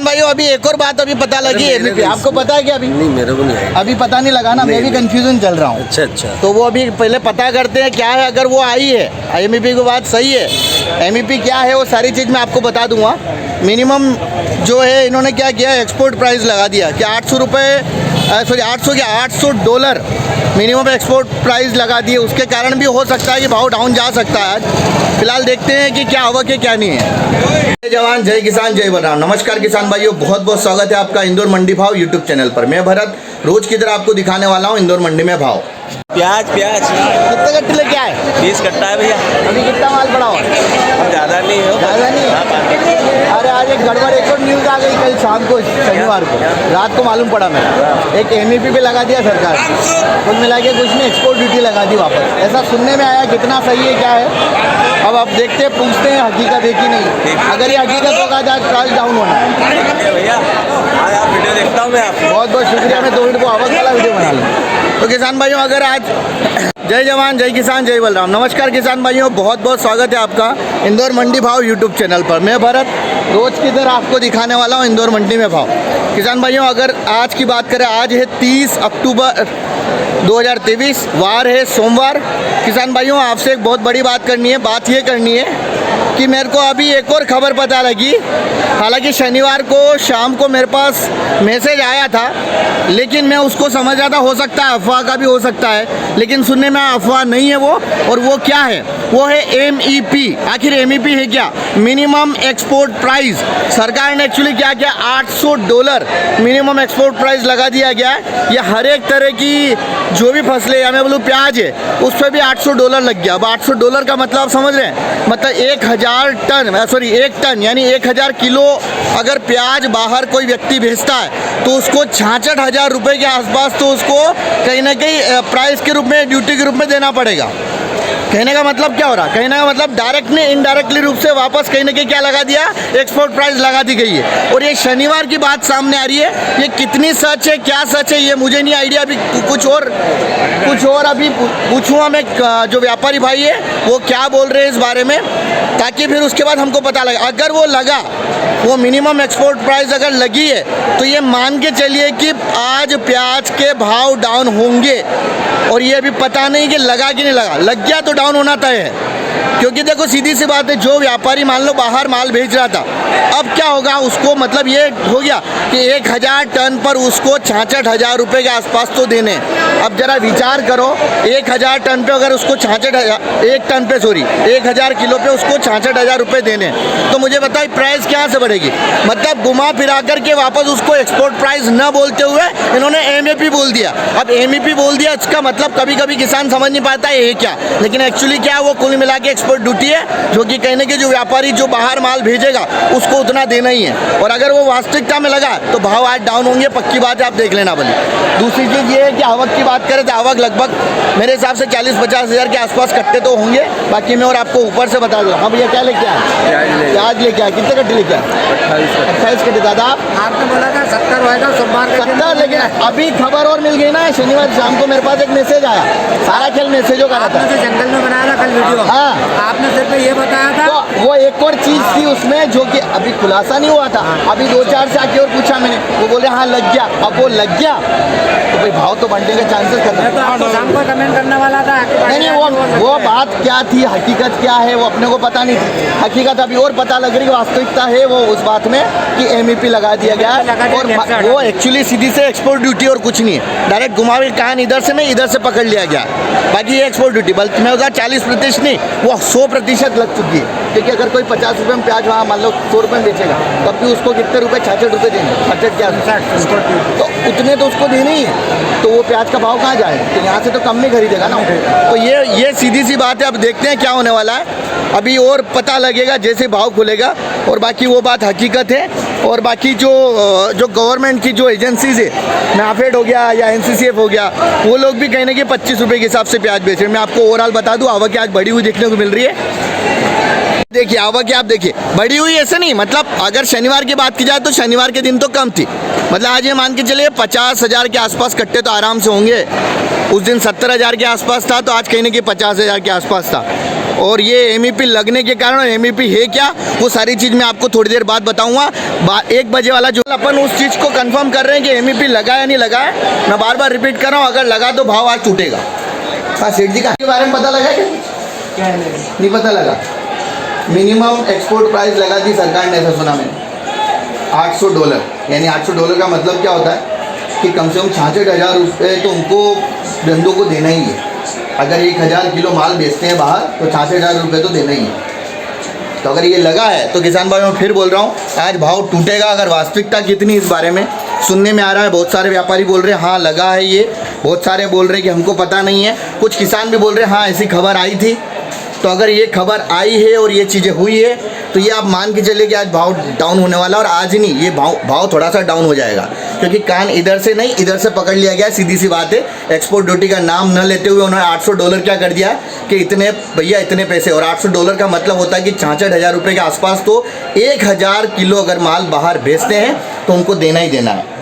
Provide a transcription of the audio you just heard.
भाइयों अभी एक और बात अभी पता लगी है, आपको पता है क्या? अभी नहीं, मेरे को नहीं है। अभी पता नहीं लगा ना, मैं भी कंफ्यूजन चल रहा हूँ। अच्छा। तो वो अभी पहले पता करते हैं क्या है। अगर वो आई है एमईपी की बात सही है, एमईपी क्या है वो सारी चीज़ मैं आपको बता दूंगा। मिनिमम जो है इन्होंने क्या किया, एक्सपोर्ट प्राइस लगा दिया कि 800 $800 मिनिमम एक्सपोर्ट प्राइस लगा दिए। उसके कारण भी हो सकता है कि भाव डाउन जा सकता है। आज फिलहाल देखते हैं कि क्या आवक है क्या नहीं है। जय जवान जय किसान जय बलराम। नमस्कार किसान भाइयों, बहुत बहुत स्वागत है आपका इंदौर मंडी भाव यूट्यूब चैनल पर। मैं भरत रोज की तरह आपको दिखाने वाला हूँ इंदौर मंडी में भाव। प्याज कितने कट्टे लेके आए? 20 कट्टा है भैया। अभी कितना माल पड़ा हुआ? ज़्यादा नहीं हो, ज़्यादा नहीं। अरे आज एक गड़बड़, एक और न्यूज़ आ गई कल शाम को, शनिवार को रात को मालूम पड़ा। मैं एक एमईपी पे लगा दिया सरकार, कुल मिला के कुछ नहीं, एक्सपोर्ट ड्यूटी लगा दी वापस। ऐसा सुनने में आया, कितना सही है क्या है अब आप देखते हैं, पूछते हैं हकीकत है कि नहीं। अगर ये हकीकत होगा तो आज प्राइस डाउन होना है भैया। आज आप वीडियो देखता हूँ मैं आपको। बहुत बहुत शुक्रिया। मैं 2 मिनट को आवक वाला वीडियो बना लूँ। तो किसान भाइयों अगर आज जय जवान जय किसान जय बलराम। नमस्कार किसान भाइयों, बहुत बहुत स्वागत है आपका इंदौर मंडी भाव यूट्यूब चैनल पर। मैं भरत रोज की तरह आपको दिखाने वाला हूँ इंदौर मंडी में भाव। किसान भाइयों अगर आज की बात करें, आज है 30 अक्टूबर 2023, वार है सोमवार। किसान भाइयों आपसे एक बहुत बड़ी बात करनी है। बात ये करनी है कि मेरे को अभी एक और खबर पता लगी। हालांकि शनिवार को शाम को मेरे पास मैसेज आया था, लेकिन मैं उसको समझ रहा था हो सकता है अफवाह का भी हो सकता है, लेकिन सुनने में अफवाह नहीं है वो। और वो क्या है? वो है एमईपी। आखिर एमईपी है क्या? Minimum export price. सरकार ने एक्चुअली क्या किया, $800 मिनिमम एक्सपोर्ट प्राइस लगा दिया गया है। ये हर एक तरह की जो भी फसलें, या मैं बोलूँ प्याज है, उस पर भी $800 लग गया। अब $800 का मतलब आप समझ रहे हैं, मतलब 1 टन यानी 1000 किलो अगर प्याज बाहर कोई व्यक्ति भेजता है तो उसको 66,000 रुपये के आसपास तो उसको कहीं ना कहीं प्राइस के रूप में, ड्यूटी के रूप में देना पड़ेगा। कहने का मतलब क्या हो रहा? कहने का मतलब डायरेक्ट ने इनडायरेक्टली रूप से वापस कहीं ना कहीं क्या लगा दिया, एक्सपोर्ट प्राइस लगा दी गई है। और ये शनिवार की बात सामने आ रही है। ये कितनी सच है, क्या सच है, ये मुझे नहीं आइडिया। अभी कुछ और अभी पूछूँगा मैं जो व्यापारी भाई है वो क्या बोल रहे हैं इस बारे में, ताकि फिर उसके बाद हमको पता लगे। अगर वो लगा, वो मिनिमम एक्सपोर्ट प्राइस अगर लगी है, तो ये मान के चलिए कि आज प्याज के भाव डाउन होंगे। और ये अभी पता नहीं कि लगा कि नहीं लगा। लग गया तो डाउन होना तय है, क्योंकि देखो सीधी सी बात है, जो व्यापारी मान लो बाहर माल भेज रहा था, अब क्या होगा उसको, मतलब ये हो गया कि 1000 टन पर उसको 66,000 रुपये के आसपास तो देने। अब जरा विचार करो, 1000 टन पे अगर उसको 1000 किलो पे उसको 66,000 रुपये देने, तो मुझे बताइए प्राइस कहाँ से बढ़ेगी? मतलब घुमा फिरा करके वापस उसको एक्सपोर्ट प्राइस न बोलते हुए इन्होंने एमईपी बोल दिया। अब एमईपी बोल दिया, इसका मतलब कभी कभी किसान समझ नहीं पाता है ये क्या, लेकिन एक्चुअली क्या है, वो कुल मिला के एक्सपोर्ट ड्यूटी है, जो कि कहने के जो व्यापारी जो बाहर माल भेजेगा उसको उतना देना ही है। और अगर वो वास्तविकता में लगा तो भाव आज डाउन होंगे, पक्की बात है, आप देख लेना भले। दूसरी चीज़ ये है कि आवक की बात करें तो आवक लगभग मेरे हिसाब से 40-50 हज़ार के आसपास कट्टे तो होंगे। बाकी मैं और आपको ऊपर से बता दूँ। हाँ भैया क्या लेके आए? प्याज लेके आए। कितने कट्टे लेके आए? 28 कट्टे। दादा आपने बोला था 70 होएगा सोमवार का 70, लेकिन अभी खबर और मिल गई ना, शनिवार शाम को मेरे पास एक मैसेज आया। सारा खेल मैसेजों का रहता है। जंगल में बनाया था कल वीडियो। हाँ, आपने सिर्फ ये बताया था। तो वो एक और चीज़ थी उसमें जो कि अभी खुलासा नहीं हुआ था। अभी 2-4 से आके और पूछा मैंने, वो बोले हाँ लग गया। अब वो लग गया तो भाई भाव तो बढ़ने के चांसेस खत्म। तो आपको शाम को कमेंट करने वाला था। नहीं, वो बात क्या थी, हकीकत क्या है वो अपने को पता नहीं थी। हकीकत अभी और पता लग रही है, वास्तविकता है वो उस बात में कि एमईपी लगा दिया गया है। और वो एक्चुअली सीधी से एक्सपोर्ट ड्यूटी और कुछ नहीं है। डायरेक्ट घुमा के कान इधर से नहीं, इधर से पकड़ लिया गया। बाकी ये एक्सपोर्ट ड्यूटी बल्कि मैं होगा 40% नहीं, वो 100% लग चुकी है। क्योंकि अगर कोई 50 रुपये में प्याज वहाँ मान लो 100 रुपये में बेचेगा, तब भी उसको कितने रुपये, 66 रुपये देंगे। 66 क्या, तो उतने तो उसको देने ही है। तो वो प्याज का भाव कहाँ जाए? तो यहाँ से तो कम में खरीदेगा ना। तो ये सीधी सी बात है। अब देखते हैं क्या होने वाला है, अभी और पता लगेगा जैसे भाव खुलेगा। और बाकी वो बात हकीकत है। और बाकी जो गवर्नमेंट की जो एजेंसीज है, नाफेड हो गया या एनसीसीएफ हो गया, वो लोग भी कहने के 25 रुपये के हिसाब से प्याज बेच रहे हैं। मैं आपको ओवरऑल बता दूँ, आवक आज बढ़ी हुई देखने को मिल रही है। देखिए आवक आप देखिए बढ़ी हुई, ऐसे नहीं, मतलब अगर शनिवार की बात की जाए तो शनिवार के दिन तो कम थी। मतलब आज ये मान के चलिए 50,000 के आसपास कट्टे तो आराम से होंगे। उस दिन 70,000 के आसपास था, तो आज कहीं ना कहीं 50,000 के आसपास था। और ये एमईपी लगने के कारण एमईपी है क्या, वो सारी चीज़ मैं आपको थोड़ी देर बाद बताऊंगा। 1 बजे वाला जो अपन उस चीज़ को कंफर्म कर रहे हैं कि एमईपी लगा या नहीं लगा है। मैं बार बार रिपीट कर रहा हूँ, अगर लगा तो भाव आज टूटेगा। हाँ सेठ जी का के बारे में पता लगा क्या? नहीं पता लगा। मिनिमम एक्सपोर्ट प्राइस लगा दी सरकार ने, ऐसा सुना मैंने, $800। यानी $800 का मतलब क्या होता है कि कम से कम 66,000 रुपये तो उनको धंधों को देना ही है। अगर 1000 किलो माल बेचते हैं बाहर तो 66,000 रुपये तो देना ही है। तो अगर ये लगा है तो किसान भाई मैं फिर बोल रहा हूँ आज भाव टूटेगा। अगर वास्तविकता कितनी इस बारे में सुनने में आ रहा है, बहुत सारे व्यापारी बोल रहे हैं हाँ लगा है ये, बहुत सारे बोल रहे हैं कि हमको पता नहीं है, कुछ किसान भी बोल रहे हैं हाँ ऐसी खबर आई थी। तो अगर ये खबर आई है और ये चीज़ें हुई है तो ये आप मान के चलिए कि आज भाव डाउन होने वाला है। और आज ही नहीं, ये भाव थोड़ा सा डाउन हो जाएगा, क्योंकि कान इधर से नहीं इधर से पकड़ लिया गया है। सीधी सी बात है, एक्सपोर्ट ड्यूटी का नाम न लेते हुए उन्होंने $800 क्या कर दिया कि इतने भैया इतने पैसे। और $800 का मतलब होता है कि 66,000 रुपये के आसपास। तो 1000 किलो अगर माल बाहर भेजते हैं तो उनको देना ही देना है।